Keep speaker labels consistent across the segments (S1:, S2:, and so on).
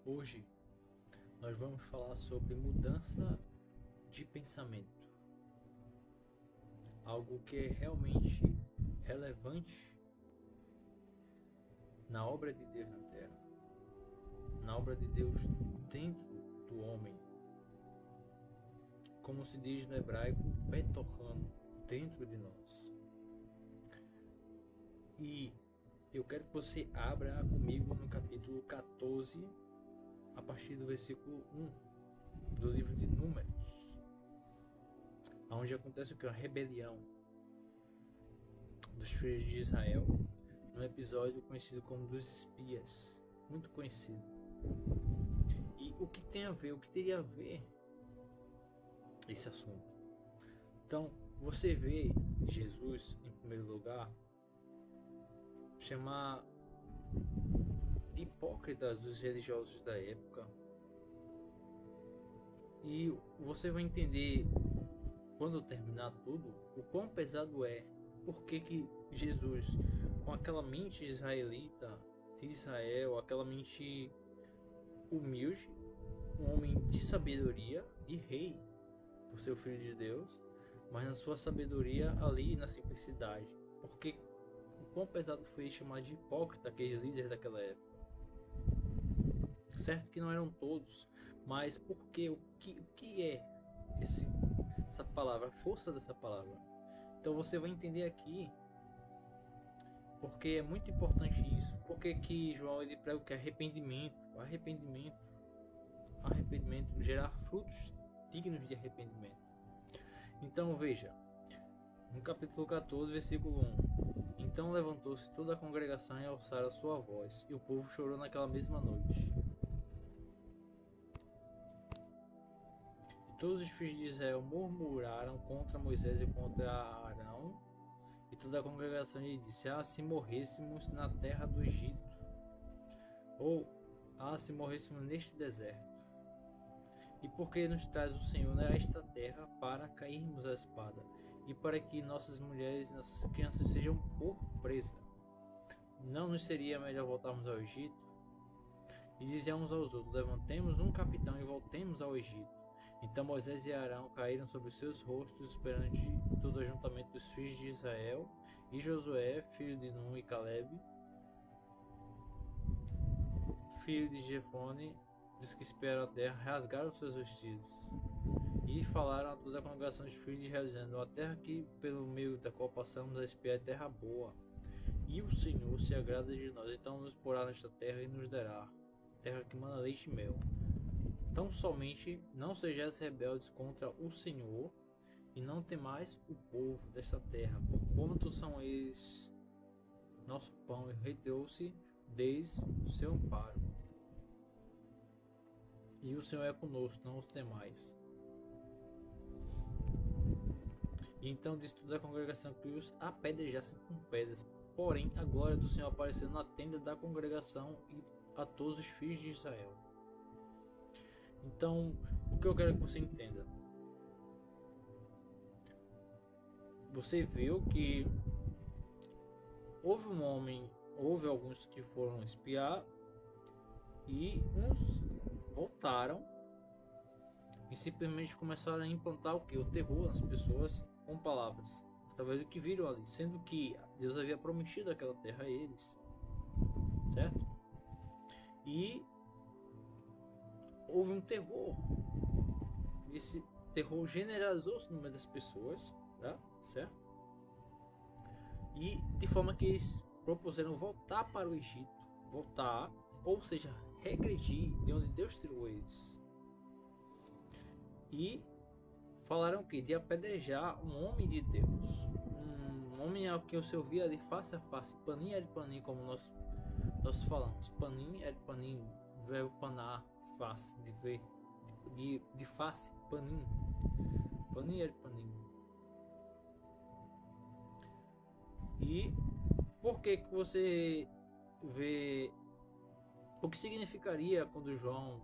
S1: Hoje nós vamos falar sobre mudança de pensamento, algo que é realmente relevante na obra de Deus na Terra, na obra de Deus dentro do homem, como se diz no hebraico, betorrando dentro de nós. E eu quero que você abra comigo no capítulo 14, a partir do versículo 1 do livro de Números, onde acontece o que? A rebelião dos filhos de Israel, num episódio conhecido como dos espias, muito conhecido. E o que tem a ver, o que teria a ver esse assunto? Então, você vê Jesus, em primeiro lugar, chamar de hipócritas dos religiosos da época. E você vai entender, quando terminar tudo, o quão pesado é. Por que Jesus, com aquela mente israelita de Israel, aquela mente humilde, um homem de sabedoria, de rei, por ser o filho de Deus, mas na sua sabedoria ali na simplicidade. Porque o quão pesado foi chamar de hipócrita aqueles líderes daquela época. Certo que não eram todos, mas porque o que é essa palavra, a força dessa palavra? Então você vai entender aqui porque é muito importante isso. Porque que João ele prega o que? Arrependimento, gerar frutos dignos de arrependimento. Então veja, no capítulo 14, versículo 1: Então levantou-se toda a congregação e alçaram a sua voz, e o povo chorou naquela mesma noite. Todos os filhos de Israel murmuraram contra Moisés e contra Arão, e toda a congregação lhe disse: se morrêssemos na terra do Egito, ou se morrêssemos neste deserto. E porque nos traz o Senhor a esta terra para cairmos à espada, e para que nossas mulheres e nossas crianças sejam por presa? Não nos seria melhor voltarmos ao Egito? E diziam uns aos outros: levantemos um capitão e voltemos ao Egito. Então Moisés e Arão caíram sobre os seus rostos perante todo o ajuntamento dos filhos de Israel, e Josué, filho de Nun, e Caleb, filho de Jefone, dos que espiaram a terra, rasgaram seus vestidos. E falaram a toda a congregação dos filhos de Israel, dizendo: a terra que pelo meio da qual passamos a espiar é terra boa, e o Senhor se agrada de nós, então nos porá nesta terra e nos dará terra que mana leite e mel. Tão somente não sejais rebeldes contra o Senhor, e não temais o povo desta terra, porquanto são eles nosso pão, e retirou-se desde o seu amparo. E o Senhor é conosco, não os temais. E então disse toda a congregação que os apedrejassem com pedras. Porém, a glória do Senhor apareceu na tenda da congregação e a todos os filhos de Israel. Então, o que eu quero que você entenda? Você viu que houve alguns que foram espiar e uns voltaram e simplesmente começaram a implantar o que? O terror nas pessoas com palavras, através do que viram ali, sendo que Deus havia prometido aquela terra a eles, certo? E houve um terror. Esse terror generalizou-se no meio das pessoas, tá? Certo? E de forma que eles propuseram voltar para o Egito, ou seja, regredir de onde Deus tirou eles. E falaram que de apedrejar um homem de Deus, um homem ao que você ouvia de face a face, panim é de panim, como nós falamos, panim é de panim, verbo panar, face, de ver, de face, panim é de panim. E por que você vê o que significaria quando João,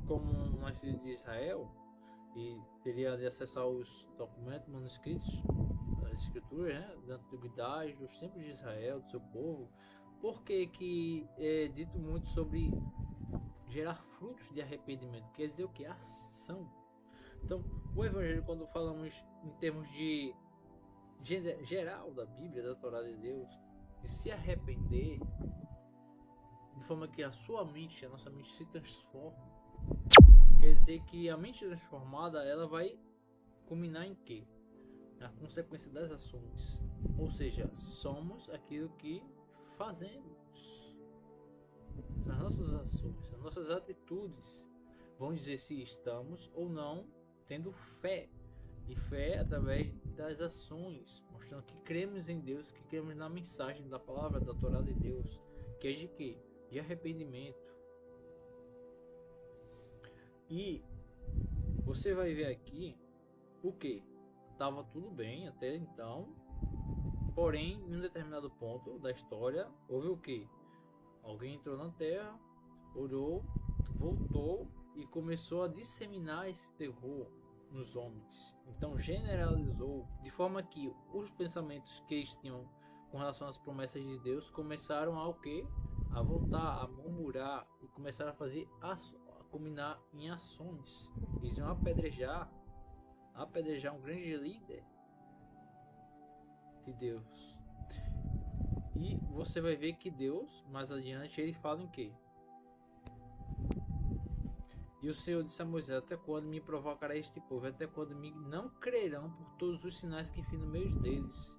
S1: como um nascido de Israel, e teria de acessar os documentos manuscritos, as escrituras, né, da antiguidade, dos tempos de Israel, do seu povo, por que é dito muito sobre gerar frutos de arrependimento. Quer dizer o que? Ação. Então, o Evangelho, quando falamos em termos de geral da Bíblia, da Torá de Deus, de se arrepender, de forma que a sua mente, a nossa mente se transforma. Quer dizer que a mente transformada, ela vai culminar em quê? Na consequência das ações. Ou seja, somos aquilo que fazemos. As nossas ações, as nossas atitudes vão dizer se estamos ou não tendo fé. E fé através das ações, mostrando que cremos em Deus, que cremos na mensagem da palavra da Torá de Deus, que é de quê? De arrependimento. E você vai ver aqui o que? Estava tudo bem até então, porém, em um determinado ponto da história, houve o que? Alguém entrou na terra, orou, voltou e começou a disseminar esse terror nos homens. Então generalizou, de forma que os pensamentos que eles tinham com relação às promessas de Deus começaram a o quê? A voltar, a murmurar e começaram a fazer a culminar em ações. Eles iam apedrejar um grande líder de Deus. E você vai ver que Deus, mais adiante, ele fala em quê? E o Senhor disse a Moisés: até quando me provocará este povo? Até quando me não crerão por todos os sinais que fiz no meio deles?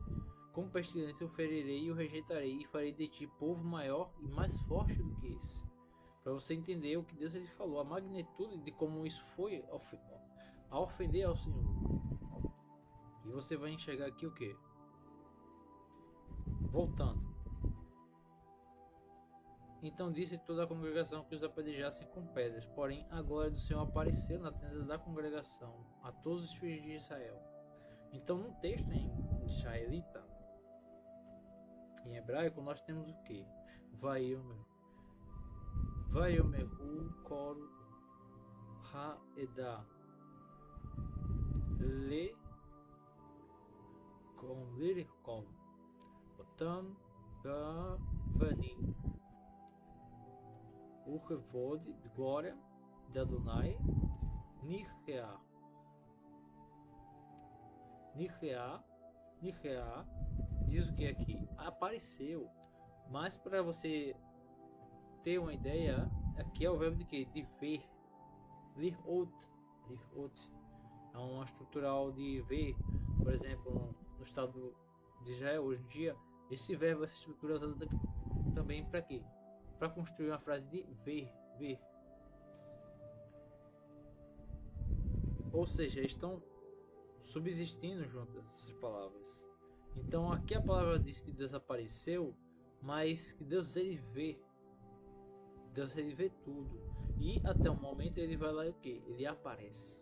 S1: Com pestilência eu ferirei e o rejeitarei, e farei de ti povo maior e mais forte do que esse. Para você entender o que Deus ele falou, a magnitude de como isso foi a ofender ao Senhor. E você vai enxergar aqui o que? Voltando. Então disse toda a congregação que os apedrejassem com pedras. Porém, a glória do Senhor apareceu na tenda da congregação a todos os filhos de Israel. Então, no texto em israelita, em hebraico, nós temos o que? Vayomeru kol ha'edah le com liricom otam gavanim o kavod de glória de Adonai Nihea diz o que aqui? Apareceu. Mas para você ter uma ideia, aqui é o verbo de que? De ver. Lirot. É uma estrutural de ver. Por exemplo, no estado de Israel hoje em dia, esse verbo, essa estrutura é usada também para quê? Para construir uma frase de ver. Ou seja, estão subsistindo juntas essas palavras. Então aqui a palavra diz que Deus apareceu, mas que Deus ele vê. Deus ele vê tudo. E até o momento ele vai lá e o que? Ele aparece.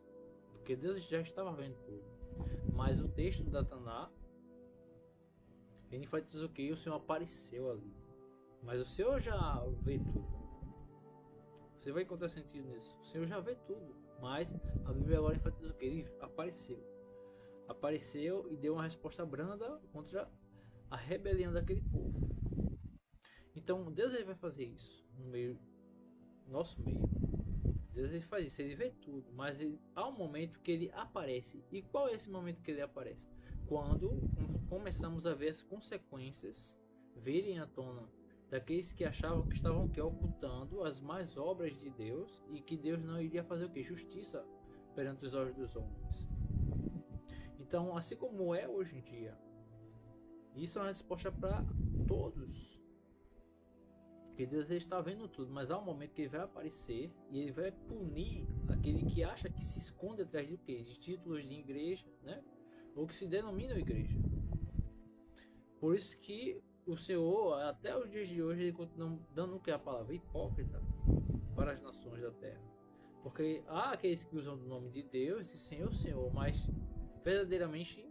S1: Porque Deus já estava vendo tudo. Mas o texto da Taná, ele enfatiza o que? O Senhor apareceu ali. Mas o Senhor já vê tudo. Você vai encontrar sentido nisso. O Senhor já vê tudo. Mas a Bíblia agora enfatiza o que? Ele apareceu e deu uma resposta branda contra a rebelião daquele povo. Então Deus ele vai fazer isso no nosso meio. Deus ele faz isso, ele vê tudo, mas há um momento que ele aparece. E qual é esse momento que ele aparece? Quando começamos a ver as consequências virem à tona daqueles que achavam que estavam ocultando as mais obras de Deus e que Deus não iria fazer o que? Justiça perante os olhos dos homens. Então, assim como é hoje em dia, isso é uma resposta para todos. Porque Deus está vendo tudo, mas há um momento que ele vai aparecer e ele vai punir aquele que acha que se esconde atrás de quê? De títulos de igreja, né? Ou que se denomina igreja. Por isso que o Senhor, até os dias de hoje, ele continua dando o que? A palavra hipócrita para as nações da terra. Porque há aqueles que usam o nome de Deus e Senhor, mas verdadeiramente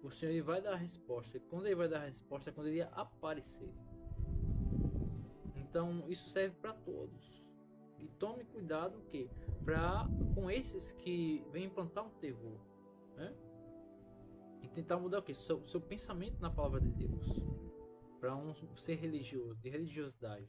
S1: o Senhor ele vai dar a resposta. E quando ele vai dar a resposta é quando ele aparecer. Então isso serve para todos. E tome cuidado que com esses que vêm implantar um terror, né? E tentar mudar o que? Seu pensamento na palavra de Deus. Para um ser religioso, de religiosidade.